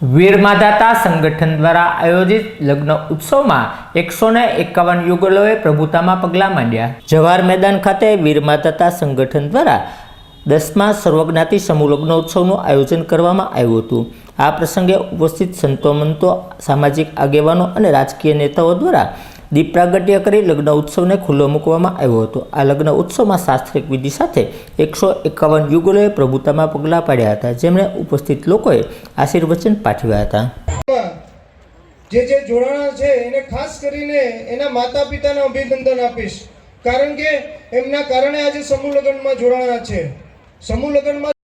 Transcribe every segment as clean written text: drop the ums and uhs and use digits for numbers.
વીરમાધાતા સંગઠન દ્વારા આયોજિત લગ્ન ઉત્સવમાં 151 યુગલોએ પ્રભુતામાં પગલાં માંડ્યા। જવાહર મેદાન ખાતે વીરમાધાતા સંગઠન દ્વારા 10મા સર્વજ્ઞાતિ સમૂહ લગ્નોત્સવનું આયોજન કરવામાં આવ્યું હતું। આ પ્રસંગે ઉપસ્થિત સંતો મંતો, સામાજિક આગેવાનો અને રાજકીય નેતાઓ દ્વારા દીપ પ્રાગટ્ય કરી લગ્ન ઉત્સવને ખુલ્લો મૂકવામાં આવ્યો હતો। આ લગ્ન ઉત્સવમાં શાસ્ત્રીય વિધિ સાથે 151 યુગલોએ પ્રભુતામાં પગલાં પાડ્યા હતા, જેમણે ઉપસ્થિત લોકોએ આશીર્વચન પાઠવ્યા હતા। જે જોડાણા છે એને ખાસ કરીને એના માતા પિતાને અભિનંદન આપીશ, કારણ કે એમના કારણે આજે સમૂહ લગ્નમાં જોડાણા છે। સમૂહ લગ્નમાં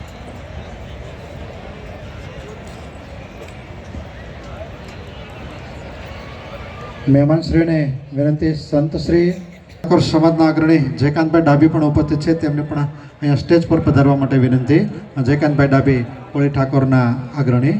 મહેમાન શ્રીને વિનંતી, સંત શ્રી ઠાકોર સમાજના અગ્રણી જયકાંતભાઈ ડાભી પણ ઉપસ્થિત છે, તેમને પણ અહીંયા સ્ટેજ પર પધારવા માટે વિનંતી। જયકાંતભાઈ ડાભી કોળી ઠાકોરના અગ્રણી।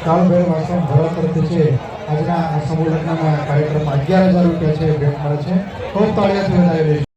કાળભાઈ વાસણ ભરત તરફથી છે આજના સમૂહ લગ્નના કાર્યક્રમમાં 11,000 રૂપિયા છે ભેટ મળે છે। ખૂબ તાળીઓથી વધાવી